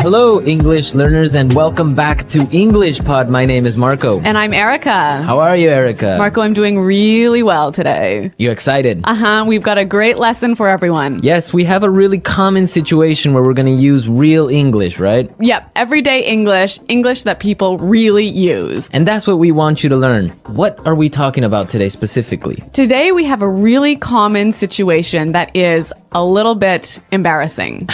Hello, English learners, and welcome back to English Pod. My name is Marco. And I'm Erica. How are you, Erica? Marco, I'm doing really well today. You excited? We've got a great lesson for everyone. Yes, we have a really common situation where we're going to use real English, right? Yep, everyday English that people really use. And that's what we want you to learn. What are we talking about today specifically? Today we have a really common situation that is a little bit embarrassing.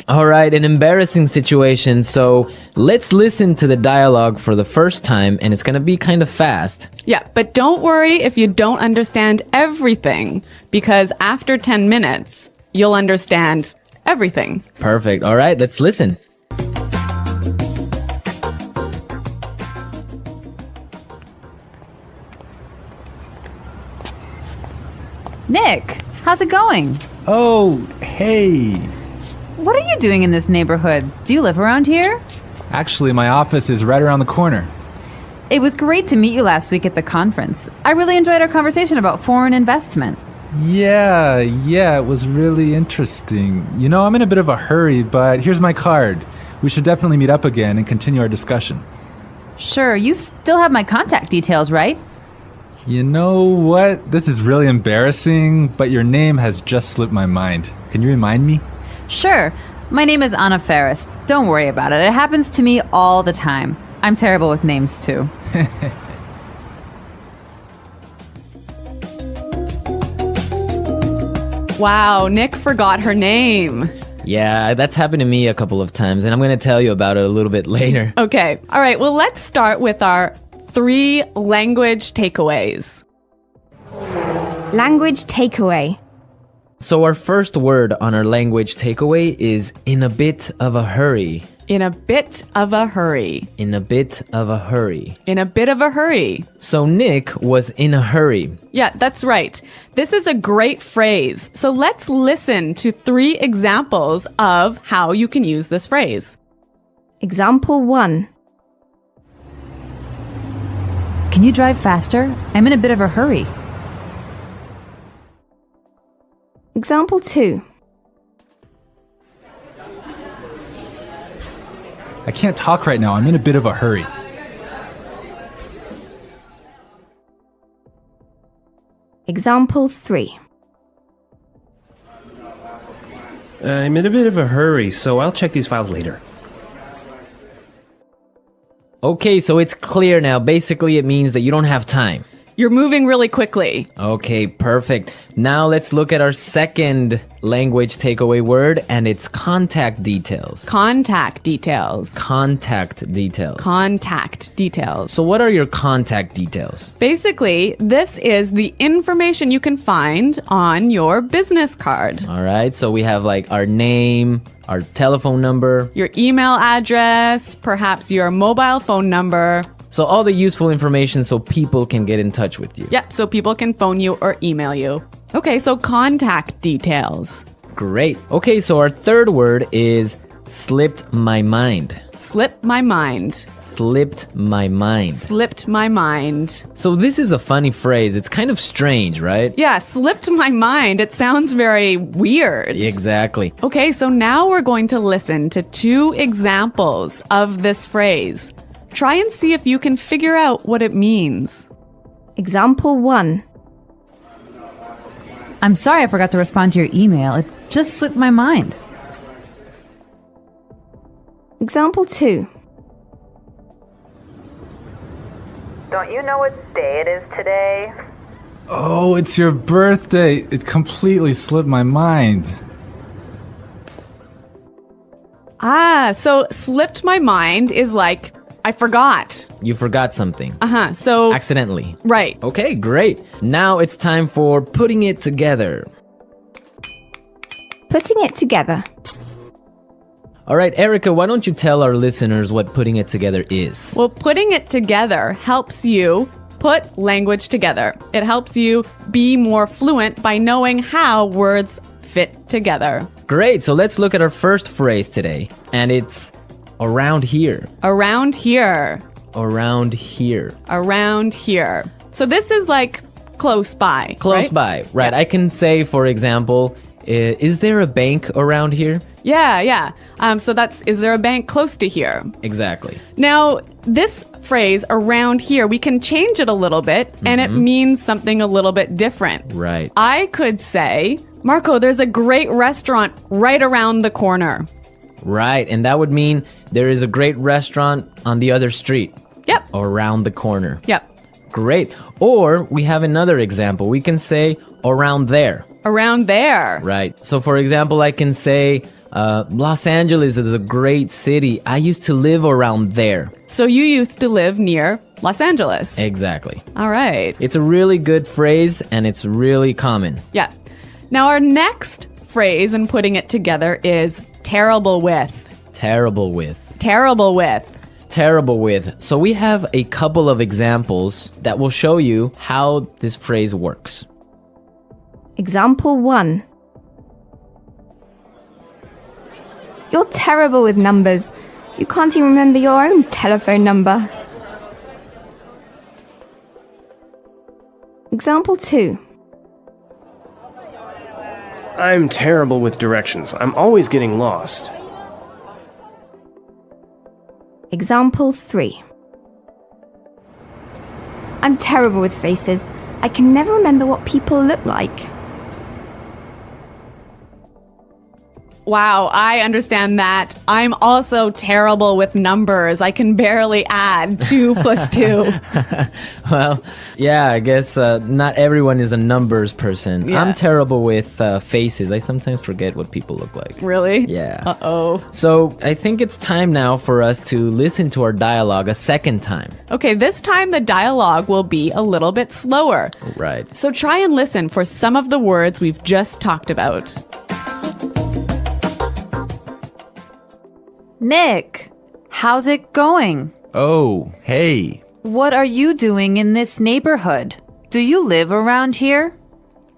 All right, an embarrassing situation. So let's listen to the dialogue for the first time, and it's going to be kind of fast. Yeah, but don't worry if you don't understand everything, because after 10 minutes, you'll understand everything. Perfect. All right, let's listen. Nick, how's it going? Oh, hey. What are you doing in this neighborhood? Do you live around here? Actually, my office is right around the corner. It was great to meet you last week at the conference. I really enjoyed our conversation about foreign investment. Yeah, it was really interesting. You know, I'm in a bit of a hurry, but here's my card. We should definitely meet up again and continue our discussion. Sure, you still have my contact details, right? You know what? This is really embarrassing, but your name has just slipped my mind. Can you remind me? Sure. My name is Anna Ferris. Don't worry about it. It happens to me all the time. I'm terrible with names, too. Wow, Nick forgot her name. Yeah, that's happened to me a couple of times, and I'm going to tell you about it a little bit later. Okay, all right, well, let's start with our 3 language takeaways. Language takeaway. So our first word on our language takeaway is in a bit of a hurry. In a bit of a hurry. In a bit of a hurry. In a bit of a hurry. So Nick was in a hurry. Yeah, that's right. This is a great phrase. So let's listen to 3 examples of how you can use this phrase. Example 1. Can you drive faster? I'm in a bit of a hurry. Example 2. I can't talk right now. I'm in a bit of a hurry. Example 3. I'm in a bit of a hurry, so I'll check these files later. Okay, so it's clear now. Basically, it means that you don't have time. You're moving really quickly. Okay, perfect. Now let's look at our second language takeaway word, and it's contact details. Contact details. Contact details. Contact details. So what are your contact details? Basically, this is the information you can find on your business card. All right, so we have like our name, our telephone number. Your email address, perhaps your mobile phone number. So all the useful information so people can get in touch with you. Yep, so people can phone you or email you. Okay, so contact details. Great. Okay, so our third word is slipped my mind. Slipped my mind. Slipped my mind. Slipped my mind. So this is a funny phrase. It's kind of strange, right? Yeah, slipped my mind. It sounds very weird. Exactly. Okay, so now we're going to listen to 2 examples of this phrase. Try and see if you can figure out what it means. Example 1. I'm sorry I forgot to respond to your email. It just slipped my mind. Example 2. Don't you know what day it is today? Oh, it's your birthday. It completely slipped my mind. So slipped my mind is like, I forgot. You forgot something. So Accidentally. right. Okay, great. Now it's time for putting it together. Putting it together. All right, Erica, why don't you tell our listeners what putting it together is? Well, putting it together helps you put language together. It helps you be more fluent by knowing how words fit together. Great, so let's look at our first phrase today, and it's around here. Around here. Around here. Around here. So this is like close by. Close right? by, right. Yeah. I can say, for example, is there a bank around here? Yeah. So is there a bank close to here? Exactly. Now, this phrase around here, we can change it a little bit and it means something a little bit different. Right. I could say, Marco, there's a great restaurant right around the corner. Right. And that would mean there is a great restaurant on the other street. Yep. Or around the corner. Yep. Great. Or we have another example. We can say around there. Around there. Right. So for example, I can say Los Angeles is a great city. I used to live around there. So you used to live near Los Angeles. Exactly. All right. It's a really good phrase and it's really common. Yeah. Now our next phrase and putting it together is terrible with. Terrible with. Terrible with. Terrible with. So we have a couple of examples that will show you how this phrase works. Example 1. You're terrible with numbers. You can't even remember your own telephone number. Example 2. I'm terrible with directions. I'm always getting lost. Example 3. I'm terrible with faces. I can never remember what people look like. Wow, I understand that. I'm also terrible with numbers. I can barely add 2 plus 2. Well, yeah, I guess not everyone is a numbers person. Yeah. I'm terrible with faces. I sometimes forget what people look like. Really? Yeah. Uh-oh. So I think it's time now for us to listen to our dialogue a second time. Okay, this time the dialogue will be a little bit slower. Right. So try and listen for some of the words we've just talked about. Nick, how's it going? Oh, hey. What are you doing in this neighborhood? Do you live around here?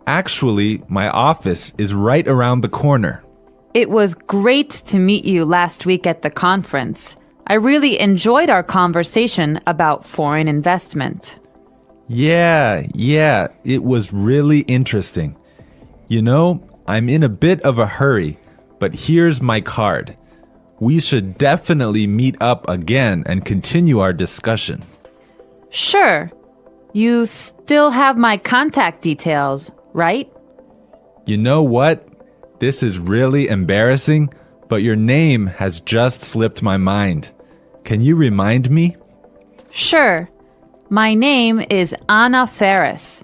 Actually, my office is right around the corner. It was great to meet you last week at the conference. I really enjoyed our conversation about foreign investment. Yeah, it was really interesting. You know, I'm in a bit of a hurry, but here's my card. We should definitely meet up again and continue our discussion. Sure. You still have my contact details, right? You know what? This is really embarrassing, but your name has just slipped my mind. Can you remind me? Sure. My name is Anna Ferris.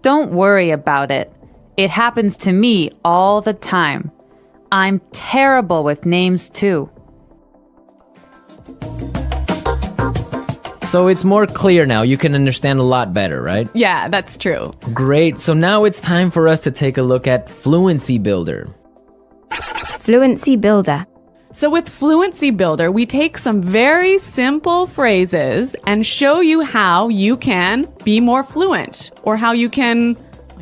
Don't worry about it. It happens to me all the time. I'm terrible with names too. So it's more clear now. You can understand a lot better, right? Yeah, that's true. Great. So now it's time for us to take a look at Fluency Builder. Fluency Builder. So with Fluency Builder, we take some very simple phrases and show you how you can be more fluent or how you can,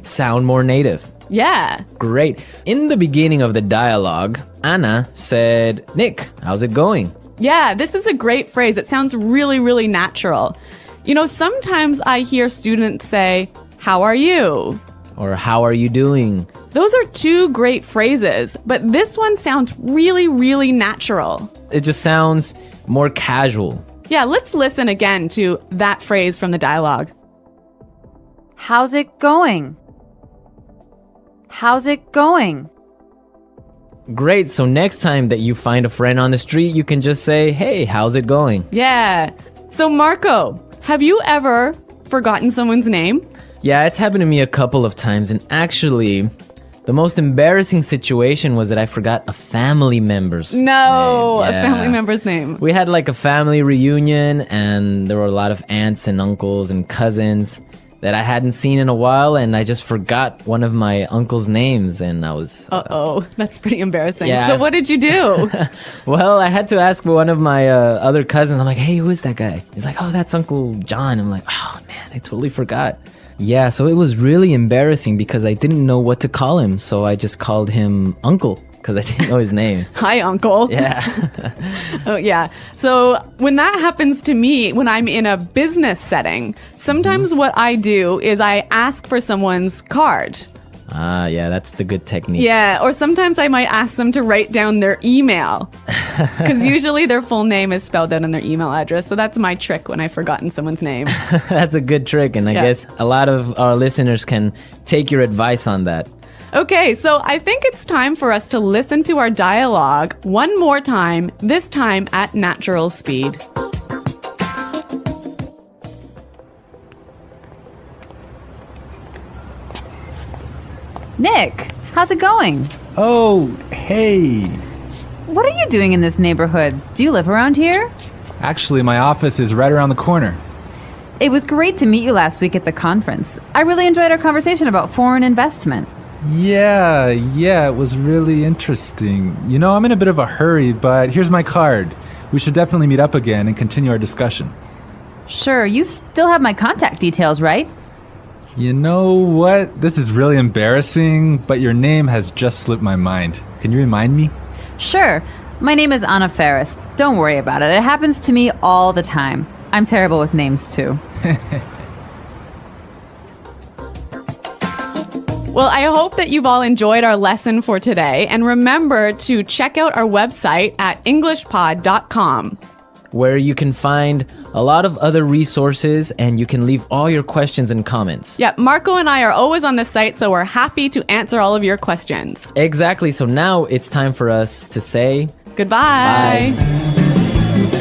Sound more native. yeah. Great. In the beginning of the dialogue, Anna said, Nick, how's it going? Yeah, this is a great phrase. It sounds really, really natural. You know, sometimes I hear students say, how are you? Or how are you doing? Those are 2 great phrases, but this one sounds really, really natural. It just sounds more casual. Yeah, let's listen again to that phrase from the dialogue. How's it going? How's it going? Great. So next time that you find a friend on the street, you can just say, hey, how's it going? Yeah. So Marco, have you ever forgotten someone's name? Yeah, it's happened to me a couple of times. And actually, the most embarrassing situation was that I forgot a family member's name. No, a Yeah. family member's name. We had like a family reunion and there were a lot of aunts and uncles and cousins that I hadn't seen in a while, and I just forgot one of my uncle's names, and I was... Uh-oh, that's pretty embarrassing. Yeah, So what did you do? Well, I had to ask one of my other cousins. I'm like, hey, who is that guy? He's like, oh, that's Uncle John. I'm like, oh, man, I totally forgot. Yeah, so it was really embarrassing because I didn't know what to call him, so I just called him Uncle because I didn't know his name. Hi, Uncle. Yeah. Oh, yeah. So when that happens to me, when I'm in a business setting, sometimes what I do is I ask for someone's card. Ah, yeah, that's the good technique. Yeah, or sometimes I might ask them to write down their email. Because usually their full name is spelled out in their email address. So that's my trick when I've forgotten someone's name. That's a good trick, and I Yeah. guess a lot of our listeners can take your advice on that. Okay, so I think it's time for us to listen to our dialogue one more time, this time at natural speed. Nick, how's it going? Oh, hey. What are you doing in this neighborhood? Do you live around here? Actually, my office is right around the corner. It was great to meet you last week at the conference. I really enjoyed our conversation about foreign investment. Yeah, it was really interesting. You know, I'm in a bit of a hurry, but here's my card. We should definitely meet up again and continue our discussion. Sure, you still have my contact details, right? You know what? This is really embarrassing, but your name has just slipped my mind. Can you remind me? Sure. My name is Anna Ferris. Don't worry about it. It happens to me all the time. I'm terrible with names, too. Well, I hope that you've all enjoyed our lesson for today. And remember to check out our website at englishpod.com. where you can find a lot of other resources and you can leave all your questions and comments. Yeah, Marco and I are always on the site, so we're happy to answer all of your questions. Exactly. So now it's time for us to say Goodbye. Bye.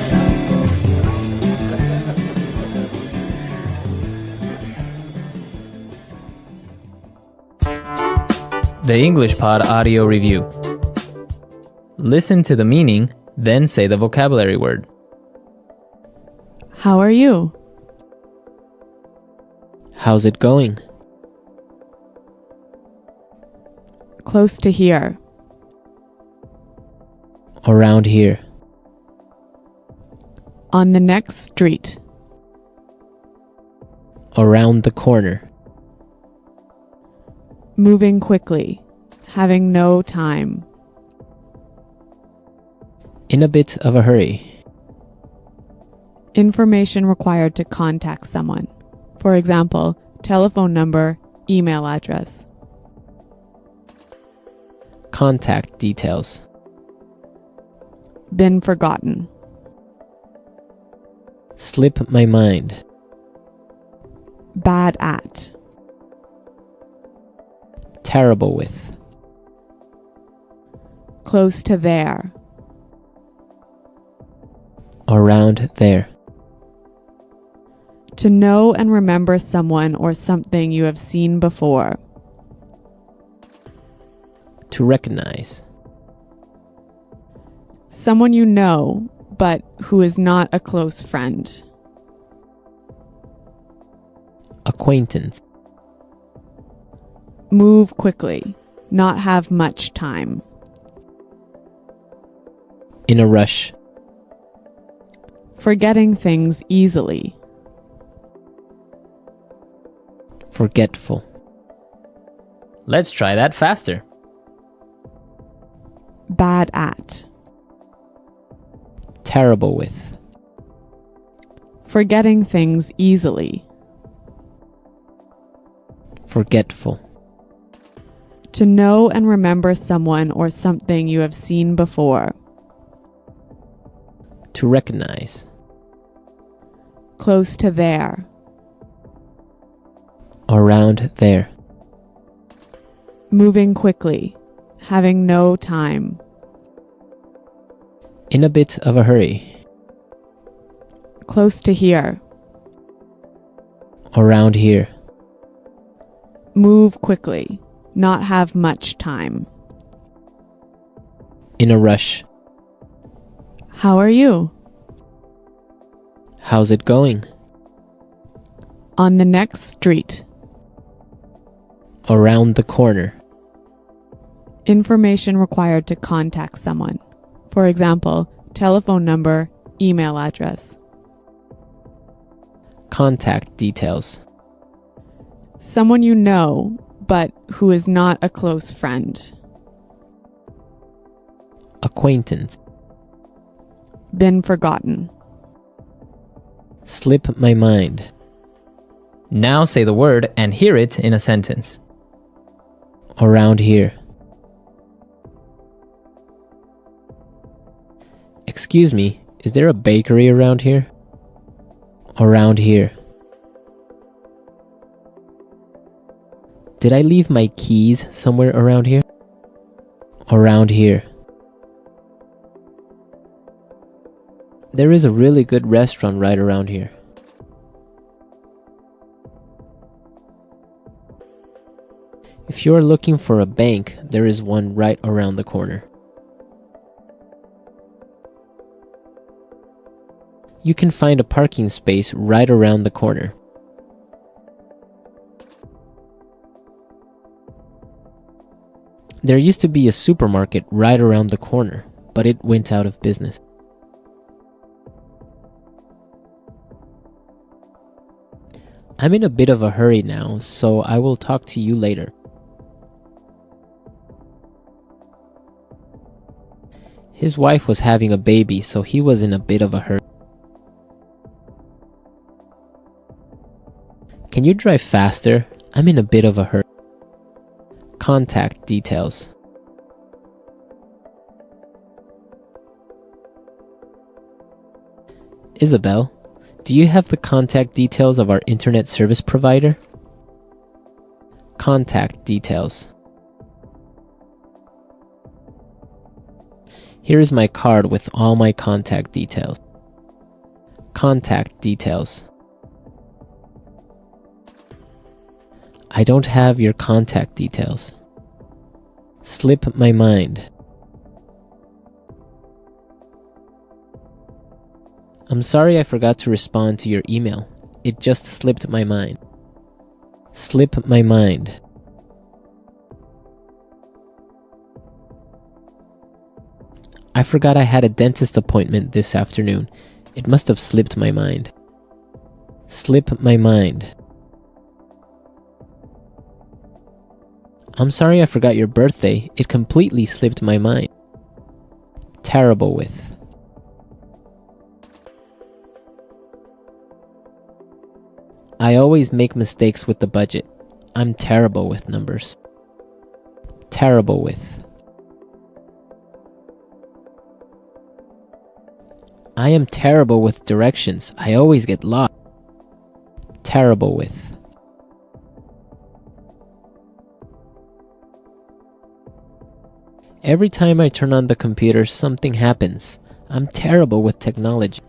The English Pod Audio Review. Listen to the meaning, then say the vocabulary word. How are you? How's it going? Close to here. Around here. On the next street. Around the corner. Moving quickly. Having no time. In a bit of a hurry. Information required to contact someone. For example, telephone number, email address. Contact details. Been forgotten. Slip my mind. Bad at. Terrible with. Close to there. Around there. To know and remember someone or something you have seen before. To recognize. Someone you know, but who is not a close friend. Acquaintance. Move quickly. Not have much time. In a rush. Forgetting things easily. Forgetful. Let's try that faster. Bad at. Terrible with. Forgetting things easily. Forgetful. To know and remember someone or something you have seen before. To recognize. Close to there. Around there. Moving quickly. Having no time. In a bit of a hurry. Close to here. Around here. Move quickly. Not have much time. In a rush. How are you? How's it going? On the next street. Around the corner. Information required to contact someone. For example, telephone number, email address. Contact details. Someone you know, but who is not a close friend. Acquaintance. Been forgotten. Slip my mind. Now say the word and hear it in a sentence. Around here. Excuse me, is there a bakery around here? Around here. Did I leave my keys somewhere around here? Around here. There is a really good restaurant right around here. If you are looking for a bank, there is one right around the corner. You can find a parking space right around the corner. There used to be a supermarket right around the corner, but it went out of business. I'm in a bit of a hurry now, so I will talk to you later. His wife was having a baby, so he was in a bit of a hurry. Can you drive faster? I'm in a bit of a hurry. Contact details. Isabel, do you have the contact details of our internet service provider? Contact details. Here is my card with all my contact details. Contact details. I don't have your contact details. Slip my mind. I'm sorry I forgot to respond to your email. It just slipped my mind. Slip my mind. I forgot I had a dentist appointment this afternoon. It must have slipped my mind. Slip my mind. I'm sorry I forgot your birthday. It completely slipped my mind. Terrible with. I always make mistakes with the budget. I'm terrible with numbers. Terrible with. I am terrible with directions. I always get lost. Terrible with. Every time I turn on the computer, something happens. I'm terrible with technology.